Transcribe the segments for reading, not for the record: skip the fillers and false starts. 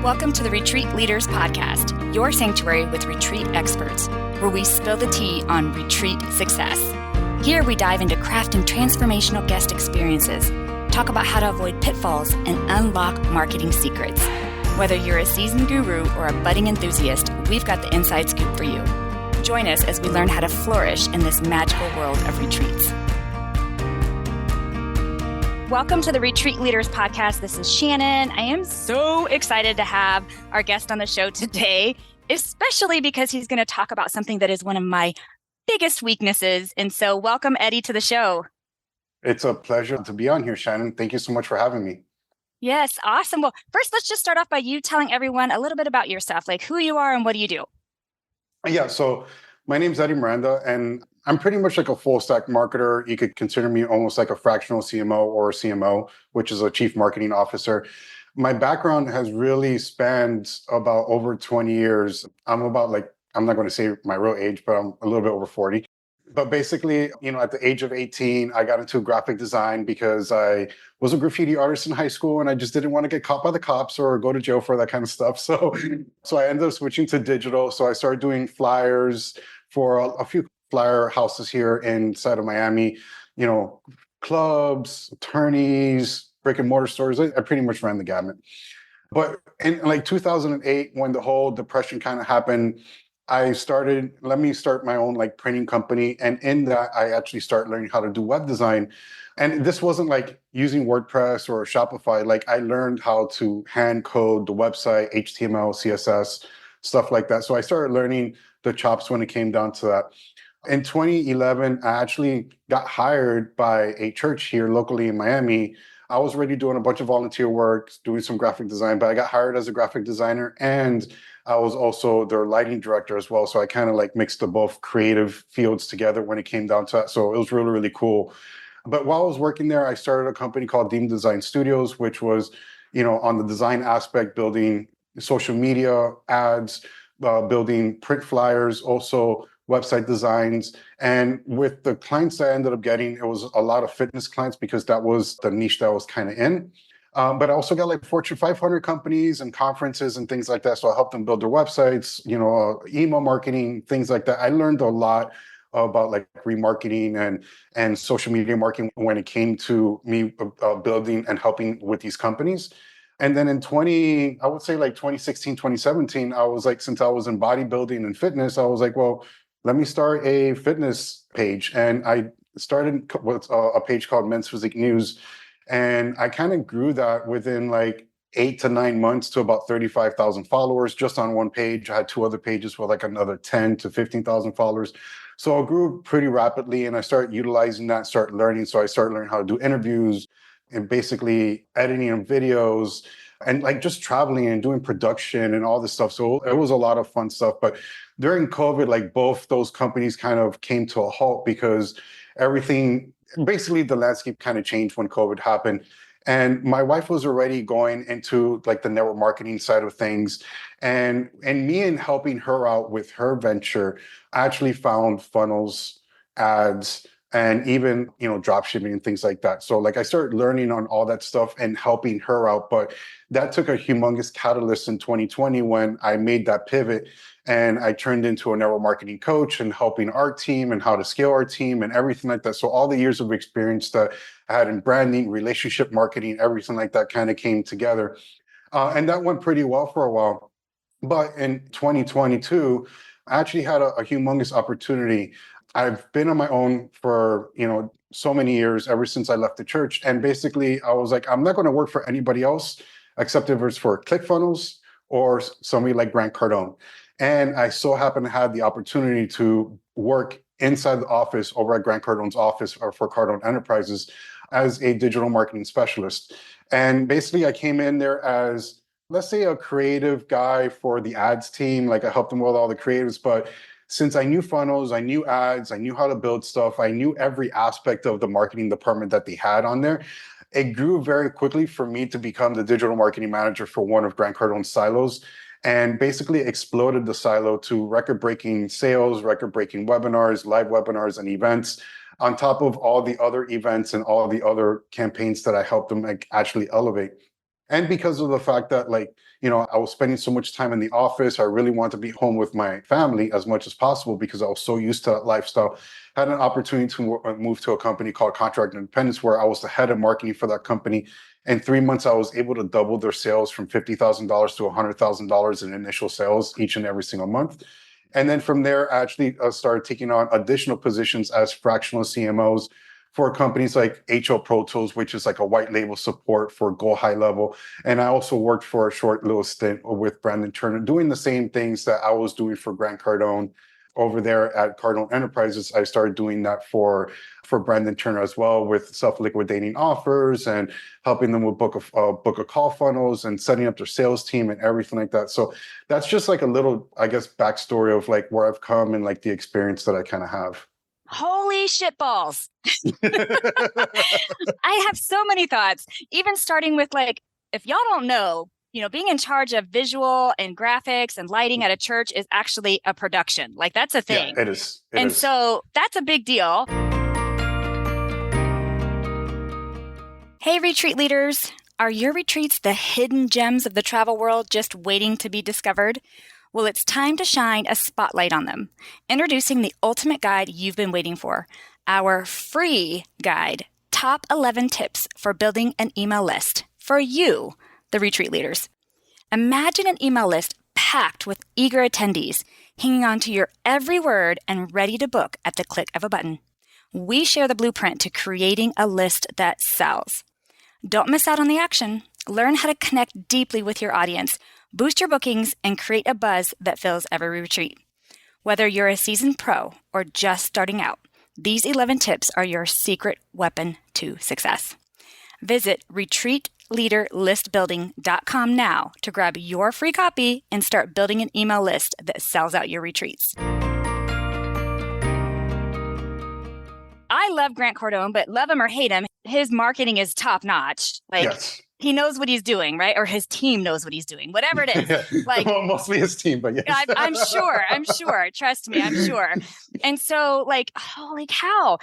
Welcome to the Retreat Leaders Podcast, your sanctuary with retreat experts, where we spill the tea on retreat success. Here we dive into crafting transformational guest experiences, talk about how to avoid pitfalls, and unlock marketing secrets. Whether you're a seasoned guru or a budding enthusiast, we've got the inside scoop for you. Join us as we learn how to flourish in this magical world of retreats. Welcome to the Retreat Leaders Podcast. This is Shannon. I am so excited to have our guest on the show today, especially because he's going to talk about something that is one of my biggest weaknesses. And so welcome, Eddy, to the show. It's a pleasure to be on here, Shannon. Thank you so much for having me. Yes, awesome. Well, first, let's just start off by you telling everyone a little bit about yourself, like who you are and what do you do? Yeah, so my name's Eddy Miranda, and I'm pretty much like a full stack marketer. You could consider me almost like a fractional CMO or CMO, which is a chief marketing officer. My background has really spanned about over 20 years. I'm not going to say my real age, but I'm a little bit over 40. But basically, at the age of 18, I got into graphic design because I was a graffiti artist in high school and I just didn't want to get caught by the cops or go to jail for that kind of stuff. So I ended up switching to digital. So I started doing flyers for a few flyer houses here inside of Miami, clubs, attorneys, brick and mortar stores. I pretty much ran the gamut. But in like 2008, when the whole depression kind of happened, let me start my own like printing company. And in that, I actually started learning how to do web design. And this wasn't like using WordPress or Shopify. Like I learned how to hand code the website, HTML, CSS, stuff like that. So I started learning the chops when it came down to that. In 2011, I actually got hired by a church here locally in Miami. I was already doing a bunch of volunteer work, doing some graphic design, but I got hired as a graphic designer and I was also their lighting director as well. So I kind of like mixed the both creative fields together when it came down to that. So it was really, really cool. But while I was working there, I started a company called Deem Design Studios, which was, on the design aspect, building social media ads, building print flyers, also website designs. And with the clients I ended up getting, it was a lot of fitness clients because that was the niche that I was kind of in. But I also got like Fortune 500 companies and conferences and things like that. So I helped them build their websites, email marketing, things like that. I learned a lot about like remarketing and social media marketing when it came to me building and helping with these companies. And then in 2016, 2017, I was like, since I was in bodybuilding and fitness, I was like, well, let me start a fitness page. And I started with a page called Men's Physique News. And I kind of grew that within like 8 to 9 months to about 35,000 followers just on one page. I had two other pages with like another 10 to 15,000 followers. So I grew pretty rapidly and I started utilizing that, started learning. So I started learning how to do interviews and basically editing videos and like just traveling and doing production and all this stuff. So it was a lot of fun stuff. But during COVID, like both those companies kind of came to a halt because basically the landscape kind of changed when COVID happened. And my wife was already going into like the network marketing side of things. And me in helping her out with her venture, I actually found funnels, ads, and even, drop shipping and things like that. So like I started learning on all that stuff and helping her out. But that took a humongous catalyst in 2020 when I made that pivot and I turned into a network marketing coach and helping our team and how to scale our team and everything like that. So all the years of experience that I had in branding, relationship marketing, everything like that kind of came together. And that went pretty well for a while. But in 2022, I actually had a humongous opportunity. I've been on my own for, so many years, ever since I left the church. And basically, I was like, I'm not going to work for anybody else, except if it's for ClickFunnels or somebody like Grant Cardone. And I so happen to have the opportunity to work inside the office over at Grant Cardone's office or for Cardone Enterprises as a digital marketing specialist. And basically, I came in there as, let's say, a creative guy for the ads team. Like I helped them with all the creatives, but since I knew funnels, I knew ads, I knew how to build stuff, I knew every aspect of the marketing department that they had on there, it grew very quickly for me to become the digital marketing manager for one of Grant Cardone's silos and basically exploded the silo to record-breaking sales, record-breaking webinars, live webinars, and events, on top of all the other events and all the other campaigns that I helped them actually elevate. And because of the fact that, like, I was spending so much time in the office, I really wanted to be home with my family as much as possible because I was so used to that lifestyle. Had an opportunity to move to a company called Contract Independence, where I was the head of marketing for that company. In 3 months, I was able to double their sales from $50,000 to $100,000 in initial sales each and every single month. And then from there, I actually started taking on additional positions as fractional CMOs for companies like HL Pro Tools, which is like a white label support for Go High Level. And I also worked for a short little stint with Brandon Turner, doing the same things that I was doing for Grant Cardone over there at Cardone Enterprises. I started doing that for Brandon Turner as well, with self-liquidating offers and helping them with book of call funnels and setting up their sales team and everything like that. So that's just like a little, I guess, backstory of like where I've come and like the experience that I kind of have. Holy shitballs. I have so many thoughts, even starting with like, if y'all don't know, being in charge of visual and graphics and lighting at a church is actually a production. Like that's a thing. Yeah, it is. So that's a big deal. Hey, retreat leaders. Are your retreats the hidden gems of the travel world just waiting to be discovered? Well, it's time to shine a spotlight on them. Introducing the ultimate guide you've been waiting for, our free guide, Top 11 Tips for Building an Email List for you, the retreat leaders. Imagine an email list packed with eager attendees, hanging on to your every word and ready to book at the click of a button. We share the blueprint to creating a list that sells. Don't miss out on the action. Learn how to connect deeply with your audience, boost your bookings, and create a buzz that fills every retreat. Whether you're a seasoned pro or just starting out, these 11 tips are your secret weapon to success. Visit retreatleaderlistbuilding.com now to grab your free copy and start building an email list that sells out your retreats. I love Grant Cardone, but love him or hate him, his marketing is top notch. Like, yes. He knows what he's doing, right? Or his team knows what he's doing, whatever it is. Yeah. Like, well, mostly his team, but yes. I'm sure. Trust me, I'm sure. And so like, holy cow.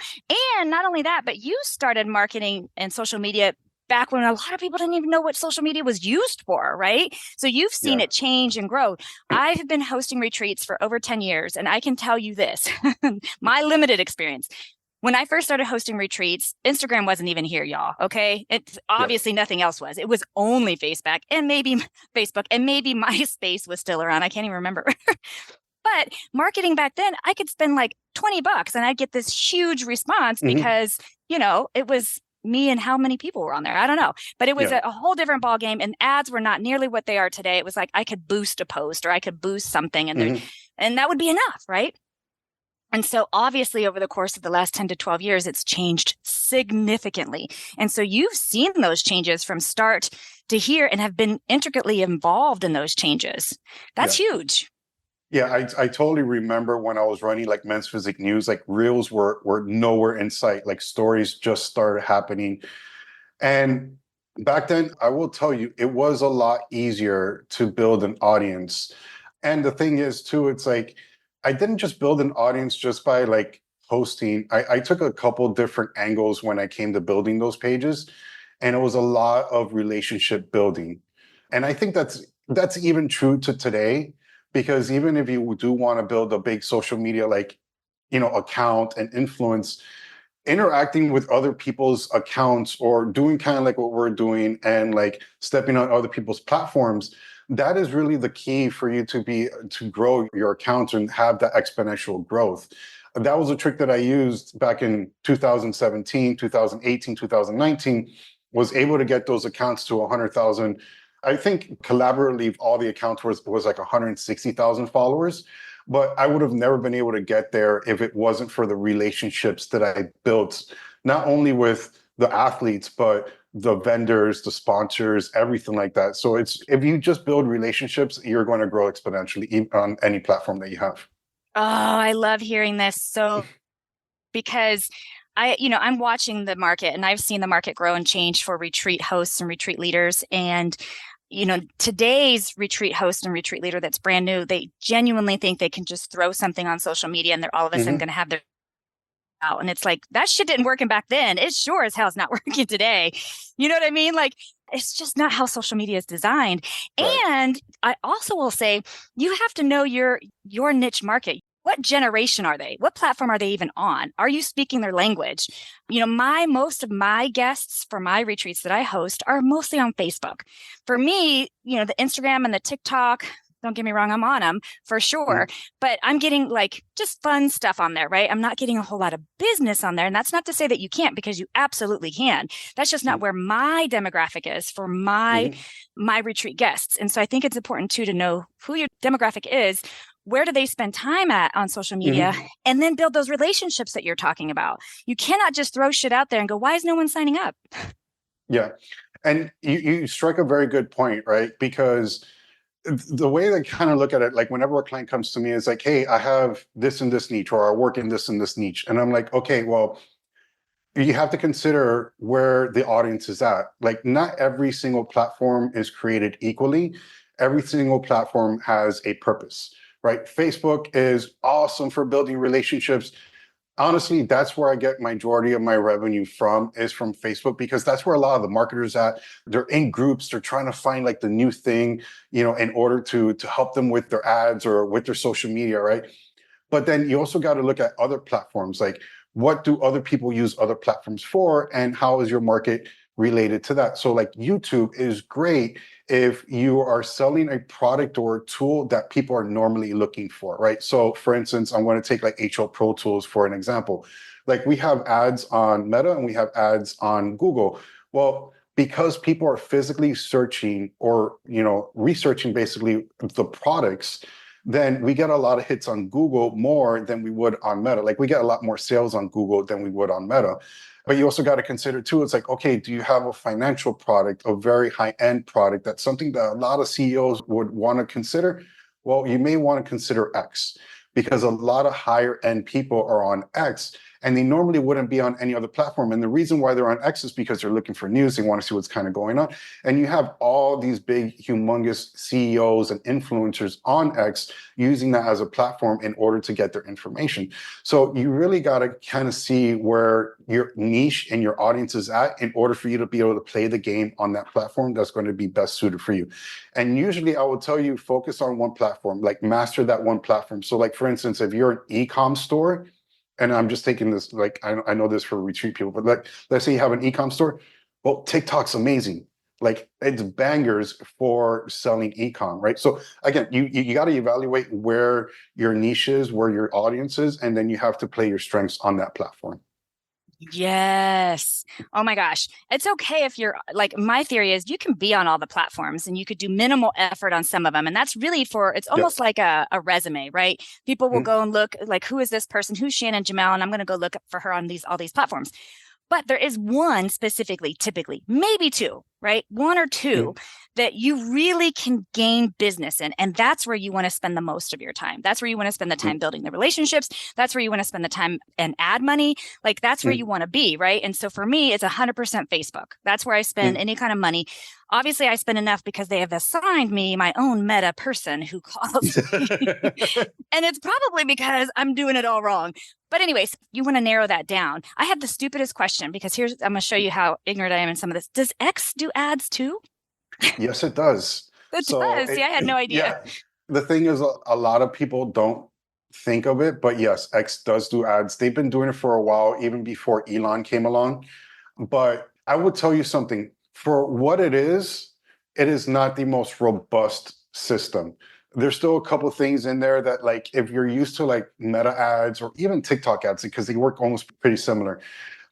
And not only that, but you started marketing and social media back when a lot of people didn't even know what social media was used for, right? So you've seen it change and grow. I've been hosting retreats for over 10 years, and I can tell you this, my limited experience. When I first started hosting retreats, Instagram wasn't even here, y'all. Okay. It's obviously nothing else was. It was only Facebook and maybe MySpace was still around. I can't even remember. But marketing back then, I could spend like $20 and I'd get this huge response because, it was me and how many people were on there. I don't know. But it was a whole different ballgame, and ads were not nearly what they are today. It was like I could boost a post or I could boost something and that would be enough, right? And so obviously over the course of the last 10 to 12 years, it's changed significantly. And so you've seen those changes from start to here and have been intricately involved in those changes. That's huge. Yeah, I totally remember when I was running like Men's Physique News, like reels were nowhere in sight, like stories just started happening. And back then, I will tell you, it was a lot easier to build an audience. And the thing is too, it's like, I didn't just build an audience just by like posting. I took a couple different angles when I came to building those pages, and it was a lot of relationship building. And I think that's even true to today, because even if you do want to build a big social media account and influence, interacting with other people's accounts or doing kind of like what we're doing and like stepping on other people's platforms, that is really the key for you to grow your accounts and have that exponential growth. That was a trick that I used back in 2017, 2018, 2019, was able to get those accounts to 100,000. I think collaboratively, all the accounts was like 160,000 followers, but I would have never been able to get there if it wasn't for the relationships that I built, not only with the athletes, but the vendors, the sponsors, everything like that. So if you just build relationships, you're going to grow exponentially on any platform that you have. Oh, I love hearing this. So, because I'm watching the market, and I've seen the market grow and change for retreat hosts and retreat leaders. And, today's retreat host and retreat leader that's brand new, they genuinely think they can just throw something on social media and they're all of a sudden going to have their out. And it's like, that shit didn't work back then. It sure as hell is not working today. You know what I mean? Like, it's just not how social media is designed. Right. And I also will say, you have to know your niche market. What generation are they? What platform are they even on? Are you speaking their language? You know, most of my guests for my retreats that I host are mostly on Facebook. For me, you know, the Instagram and the TikTok, don't get me wrong, I'm on them for sure, but I'm getting like just fun stuff on there, right? I'm not getting a whole lot of business on there. And that's not to say that you can't, because you absolutely can. That's just not where my demographic is for my retreat guests. And so I think it's important too to know who your demographic is. Where do they spend time at on social media? And then build those relationships that you're talking about. You cannot just throw shit out there and go, why is no one signing up? Yeah. And you strike a very good point, right? Because the way I kind of look at it, like whenever a client comes to me, is like, hey, I have this and this niche, or I work in this and this niche. And I'm like, okay, well, you have to consider where the audience is at. Like, not every single platform is created equally. Every single platform has a purpose, right? Facebook is awesome for building relationships. Honestly, that's where I get majority of my revenue from, is from Facebook, because that's where a lot of the marketers at. They're in groups, they're trying to find like the new thing, you know, in order to help them with their ads or with their social media, right? But then you also got to look at other platforms, like what do other people use other platforms for, and how is your market related to that? So like YouTube is great if you are selling a product or a tool that people are normally looking for, right? So for instance, I'm going to take like HL Pro Tools for an example. Like, we have ads on Meta and we have ads on Google. Well, because people are physically searching or, you know, researching basically the products, then we get a lot of hits on Google more than we would on Meta. Like, we get a lot more sales on Google than we would on Meta. But you also got to consider too, it's like, okay, do you have a financial product, a very high-end product, that's something that a lot of CEOs would want to consider? Well, you may want to consider X, because a lot of higher end people are on X, and they normally wouldn't be on any other platform. And the reason why they're on X is because they're looking for news. They want to see what's kind of going on. And you have all these big, humongous CEOs and influencers on X using that as a platform in order to get their information. So you really got to kind of see where your niche and your audience is at in order for you to be able to play the game on that platform that's going to be best suited for you. And usually I will tell you, focus on one platform, like master that one platform. So like, for instance, if you're an e-com store, and I'm just taking this, like, I know this for retreat people, but like, let's say you have an e-com store. Well, TikTok's amazing. Like, it's bangers for selling e-com, right? So again, you got to evaluate where your niche is, where your audience is, and then you have to play your strengths on that platform. Yes. Oh my gosh. It's okay if you're like, my theory is you can be on all the platforms and you could do minimal effort on some of them. And that's really it's almost like a resume, right? People will go and look like, who is this person? Who's Shannon Jamel? And I'm going to go look for her on all these platforms. But there is one specifically, typically, maybe two, right? One or two that you really can gain business in. And that's where you want to spend the most of your time. That's where you want to spend the time building the relationships. That's where you want to spend the time and ad money. Like, that's where you want to be, right? And so for me, it's 100% Facebook. That's where I spend any kind of money. Obviously, I spend enough because they have assigned me my own Meta person who calls me. And it's probably because I'm doing it all wrong. But anyways, you want to narrow that down. I have the stupidest question, because I'm going to show you how ignorant I am in some of this. Does X do ads too? Yes, it does. It does. See, I had no idea. Yeah. The thing is, a lot of people don't think of it, but yes, X does do ads. They've been doing it for a while, even before Elon came along. But I would tell you something, for what it is not the most robust system. There's still a couple of things in there that, like, if you're used to like Meta ads or even TikTok ads, because they work almost pretty similar,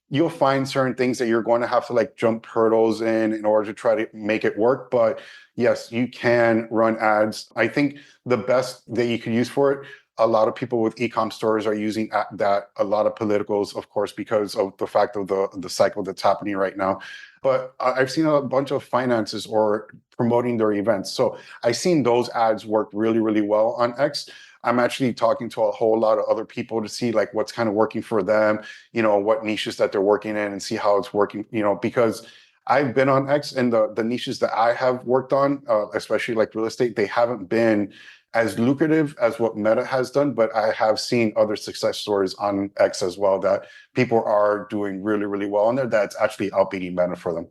you'll find certain things that you're going to have to like jump hurdles in order to try to make it work. But yes, you can run ads. I think the best that you could use for it, a lot of people with e-com stores are using that, a lot of politicals, of course, because of the fact of the cycle that's happening right now. But I've seen a bunch of finances or promoting their events. So I've seen those ads work really, really well on X. I'm actually talking to a whole lot of other people to see like what's kind of working for them, you know, what niches that they're working in, and see how it's working, you know, because I've been on X, and the niches that I have worked on, especially like real estate, they haven't been as lucrative as what Meta has done, but I have seen other success stories on X as well that people are doing really, really well on there that's actually outbeating Meta for them.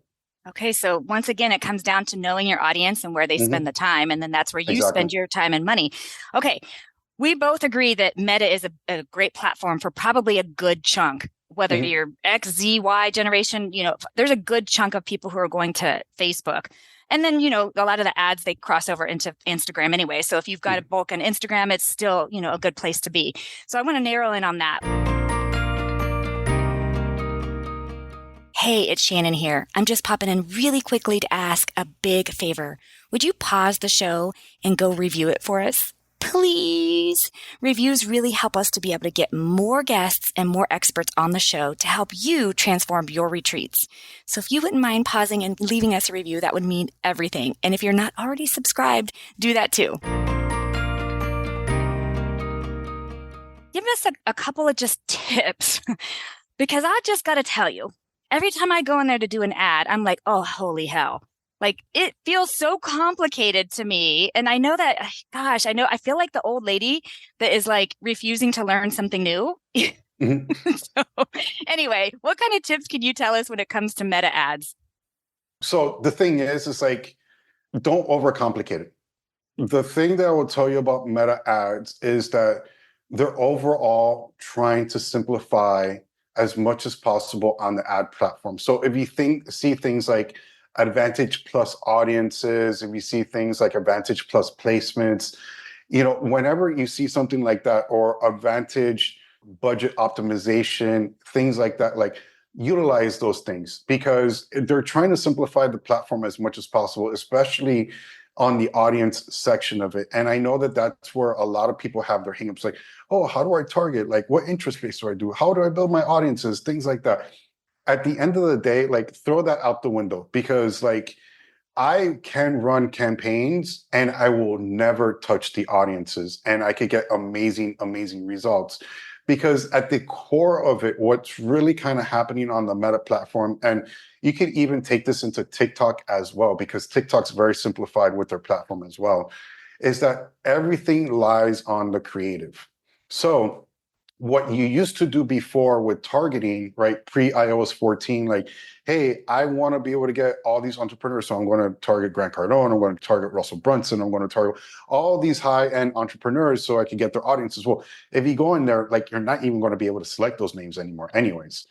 Okay, so once again, it comes down to knowing your audience and where they spend the time, and then that's where you Exactly. spend your time and money. Okay, we both agree that Meta is a great platform for probably a good chunk, whether you're X, Z, Y generation, there's a good chunk of people who are going to Facebook. And then, a lot of the ads, they cross over into Instagram anyway. So if you've got a bulk on Instagram, it's still, a good place to be. So I want to narrow in on that. Hey, it's Shannon here. I'm just popping in really quickly to ask a big favor. Would you pause the show and go review it for us? Please. Reviews really help us to be able to get more guests and more experts on the show to help you transform your retreats. So if you wouldn't mind pausing and leaving us a review, that would mean everything. And if you're not already subscribed, do that too. Give us a couple of just tips because I just got to tell you, every time I go in there to do an ad, I'm like, oh, holy hell. Like, it feels so complicated to me. And I know that, gosh, I feel like the old lady that is like refusing to learn something new. So anyway, what kind of tips can you tell us when it comes to Meta ads? So the thing is like, don't overcomplicate it. The thing that I will tell you about Meta ads is that they're overall trying to simplify as much as possible on the ad platform. So if you see things like Advantage Plus audiences, if you see things like Advantage Plus placements, whenever you see something like that, or Advantage budget optimization, things like that, like utilize those things because they're trying to simplify the platform as much as possible, especially on the audience section of it. And I know that that's where a lot of people have their hangups, like, oh, how do I target? Like, what interest base do I do? How do I build my audiences? Things like that. At the end of the day, like, throw that out the window because, like, I can run campaigns and I will never touch the audiences and I could get amazing, amazing results. Because at the core of it, what's really kind of happening on the Meta platform, and you could even take this into TikTok as well, because TikTok's very simplified with their platform as well, is that everything lies on the creative. So what you used to do before with targeting, right, pre-iOS 14, like, hey, I want to be able to get all these entrepreneurs, so I'm going to target Grant Cardone, I'm going to target Russell Brunson, I'm going to target all these high-end entrepreneurs so I can get their audiences. Well, if you go in there, like, you're not even going to be able to select those names anymore anyways.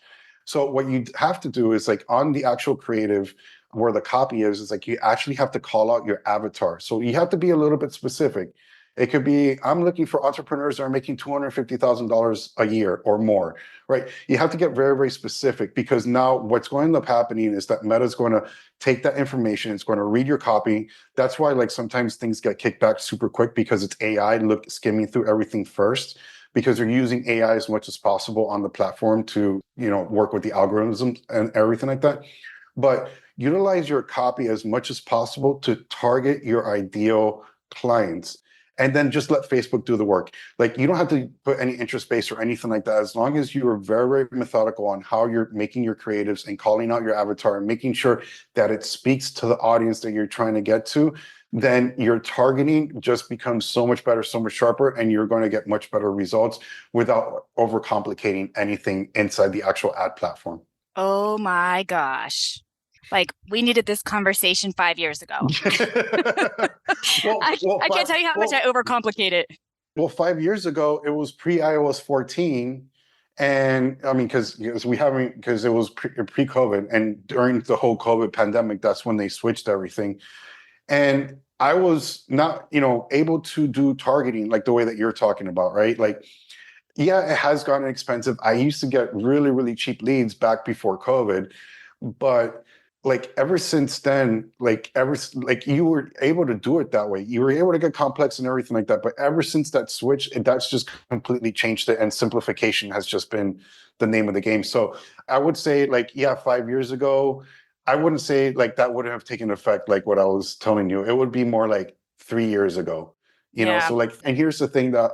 So what you have to do is, like, on the actual creative, where the copy is like, you actually have to call out your avatar. So you have to be a little bit specific. It could be, I'm looking for entrepreneurs that are making $250,000 a year or more, right? You have to get very, very specific because now what's going to end up happening is that Meta is going to take that information. It's going to read your copy. That's why, like, sometimes things get kicked back super quick because it's AI skimming through everything first, because they're using AI as much as possible on the platform to, work with the algorithms and everything like that. But utilize your copy as much as possible to target your ideal clients. And then just let Facebook do the work. Like, you don't have to put any interest base or anything like that. As long as you are very, very methodical on how you're making your creatives and calling out your avatar and making sure that it speaks to the audience that you're trying to get to, then your targeting just becomes so much better, so much sharper, and you're going to get much better results without overcomplicating anything inside the actual ad platform. Oh my gosh. Like, we needed this conversation 5 years ago. I can't tell you how much I overcomplicate it. Well, 5 years ago, it was pre-iOS 14. And I mean, because it was pre-COVID, and during the whole COVID pandemic, that's when they switched everything. And I was not, able to do targeting like the way that you're talking about, right? Like, yeah, it has gotten expensive. I used to get really, really cheap leads back before COVID, but like ever since then, like you were able to do it that way. You were able to get complex and everything like that. But ever since that switch, that's just completely changed it, and simplification has just been the name of the game. So I would say, like, yeah, 5 years ago, I wouldn't say like that wouldn't have taken effect like what I was telling you. It would be more like 3 years ago, So like, and here's the thing that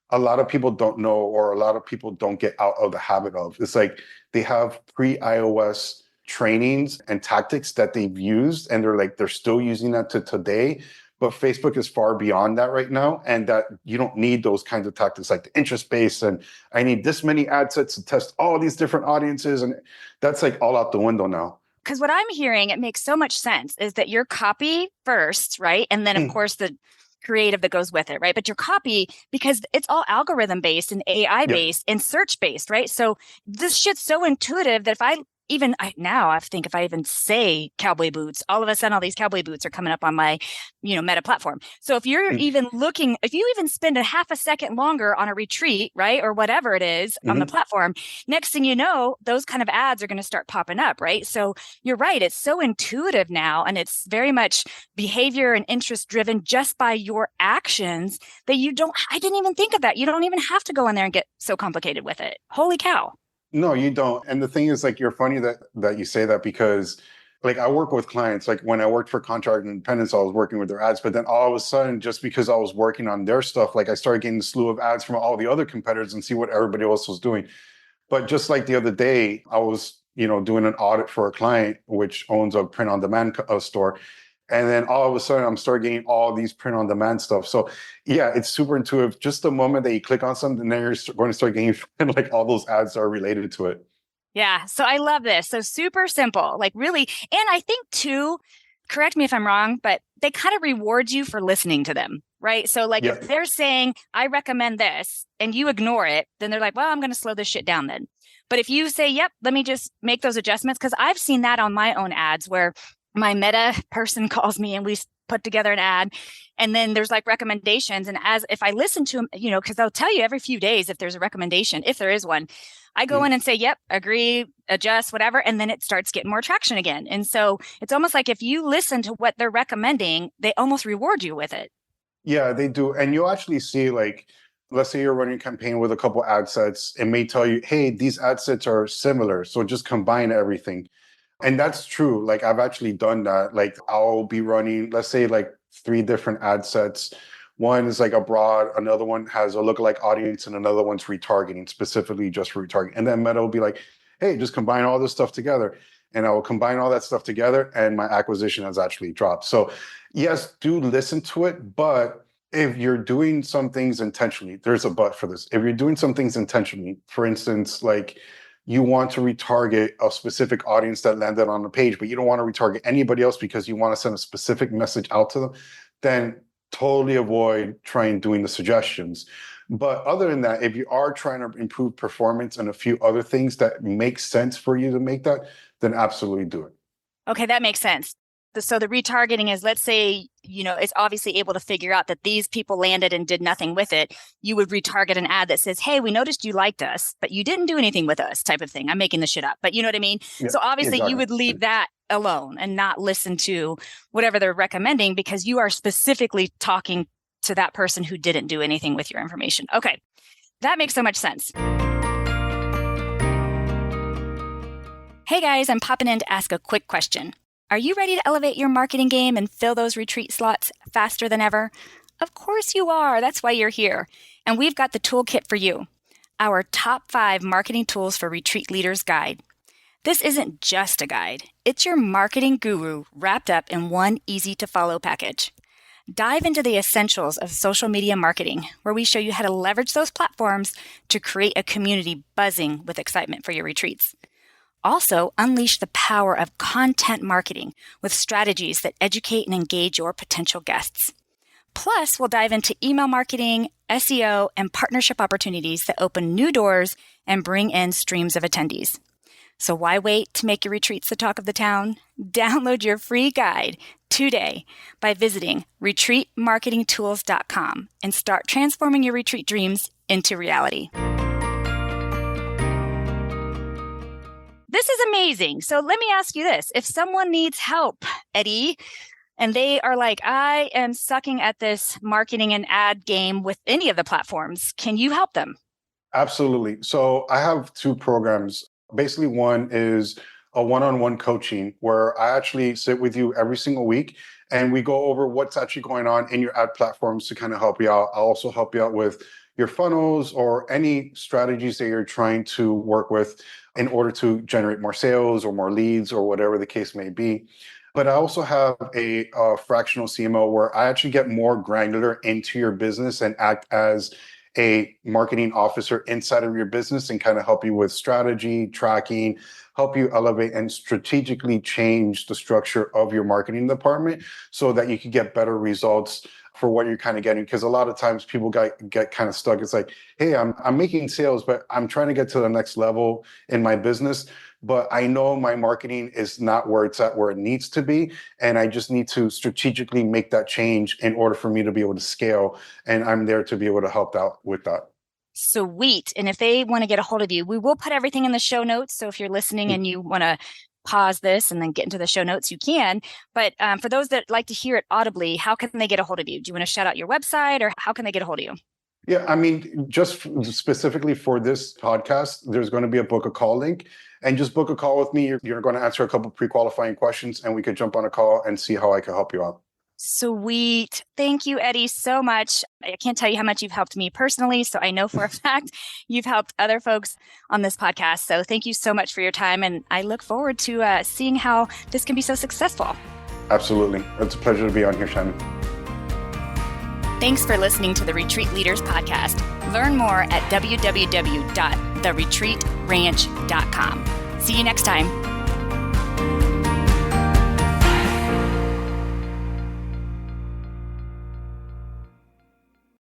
a lot of people don't know, or a lot of people don't get out of the habit of. It's like they have pre-iOS trainings and tactics that they've used, and they're still using that to today, But Facebook is far beyond that right now. And that you don't need those kinds of tactics like the interest base. And I need this many ad sets to test all these different audiences. And that's like all out the window now. Because what I'm hearing, it makes so much sense, is that your copy first, right? And then, of course, the creative that goes with it, right? But your copy, because it's all algorithm based and AI based and search based, right? So this shit's so intuitive that I think if I even say cowboy boots, all of a sudden all these cowboy boots are coming up on my, Meta platform. So if you're even if you even spend a half a second longer on a retreat, right, or whatever it is on the platform, next thing you know, those kind of ads are going to start popping up, right? So you're right. It's so intuitive now, and it's very much behavior and interest driven just by your actions that I didn't even think of that. You don't even have to go in there and get so complicated with it. Holy cow. No, you don't. And the thing is, like, you're funny that you say that, because like I work with clients, like when I worked for Contract Independence, I was working with their ads, but then all of a sudden, just because I was working on their stuff, like I started getting a slew of ads from all the other competitors and see what everybody else was doing. But just like the other day, I was, doing an audit for a client, which owns a print on demand store. And then all of a sudden, I'm start getting all these print on demand stuff. So yeah, it's super intuitive. Just the moment that you click on something, then you're going to start getting like all those ads are related to it. Yeah. So I love this. So super simple, like really. And I think too, correct me if I'm wrong, but they kind of reward you for listening to them, right? So like if they're saying, I recommend this, and you ignore it, then they're like, well, I'm going to slow this shit down then. But if you say, yep, let me just make those adjustments, because I've seen that on my own ads where my Meta person calls me and we put together an ad, and then there's like recommendations. And if I listen to them, because they'll tell you every few days if there's a recommendation, if there is one, I go in and say, yep, agree, adjust, whatever. And then it starts getting more traction again. And so it's almost like if you listen to what they're recommending, they almost reward you with it. Yeah, they do. And you'll actually see, like, let's say you're running a campaign with a couple ad sets, it may tell you, hey, these ad sets are similar, so just combine everything. And that's true. Like I've actually done that. Like I'll be running, let's say like 3 different ad sets. One is like abroad, another one has a lookalike audience, and another one's retargeting, specifically just for retargeting. And then Meta will be like, hey, just combine all this stuff together. And I will combine all that stuff together, and my acquisition has actually dropped. So yes, do listen to it. But if you're doing some things intentionally, there's a but for this. If you're doing some things intentionally, for instance, like you want to retarget a specific audience that landed on the page, but you don't want to retarget anybody else because you want to send a specific message out to them, then totally avoid trying doing the suggestions. But other than that, if you are trying to improve performance and a few other things that make sense for you to make that, then absolutely do it. Okay, that makes sense. So the retargeting is, let's say, it's obviously able to figure out that these people landed and did nothing with it. You would retarget an ad that says, hey, we noticed you liked us, but you didn't do anything with us, type of thing. I'm making this shit up, but you know what I mean? Yeah, so obviously you would leave that alone and not listen to whatever they're recommending, because you are specifically talking to that person who didn't do anything with your information. Okay, that makes so much sense. Hey guys, I'm popping in to ask a quick question. Are you ready to elevate your marketing game and fill those retreat slots faster than ever? Of course you are. That's why you're here. And we've got the toolkit for you, our top 5 marketing tools for retreat leaders guide. This isn't just a guide. It's your marketing guru wrapped up in one easy-to-follow package. Dive into the essentials of social media marketing, where we show you how to leverage those platforms to create a community buzzing with excitement for your retreats. Also, unleash the power of content marketing with strategies that educate and engage your potential guests. Plus, we'll dive into email marketing, SEO, and partnership opportunities that open new doors and bring in streams of attendees. So why wait to make your retreats the talk of the town? Download your free guide today by visiting retreatmarketingtools.com and start transforming your retreat dreams into reality. This is amazing. So let me ask you this. If someone needs help, Eddy, and they are like, I am sucking at this marketing and ad game with any of the platforms, can you help them? Absolutely. So I have 2 programs. Basically, one is a one-on-one coaching where I actually sit with you every single week and we go over what's actually going on in your ad platforms to kind of help you out. I'll also help you out with your funnels or any strategies that you're trying to work with in order to generate more sales or more leads or whatever the case may be. But I also have a fractional CMO where I actually get more granular into your business and act as a marketing officer inside of your business and kind of help you with strategy, tracking, help you elevate and strategically change the structure of your marketing department so that you can get better results for what you're kind of getting. Because a lot of times people get kind of stuck. It's like, hey, I'm making sales, but I'm trying to get to the next level in my business. But I know my marketing is not where it's at, where it needs to be. And I just need to strategically make that change in order for me to be able to scale. And I'm there to be able to help out with that. Sweet. And if they want to get a hold of you, we will put everything in the show notes. So if you're listening and you want to pause this and then get into the show notes, you can. But for those that like to hear it audibly, how can they get a hold of you? Do you want to shout out your website, or how can they get a hold of you? Yeah, I mean, just specifically for this podcast, there's going to be a book a call link, and just book a call with me. You're going to answer a couple pre-qualifying questions, and we could jump on a call and see how I can help you out. Sweet. Thank you, Eddy, so much. I can't tell you how much you've helped me personally. So I know for a fact you've helped other folks on this podcast. So thank you so much for your time. And I look forward to seeing how this can be so successful. Absolutely. It's a pleasure to be on here, Shannon. Thanks for listening to the Retreat Leaders Podcast. Learn more at www.theretreatranch.com. See you next time.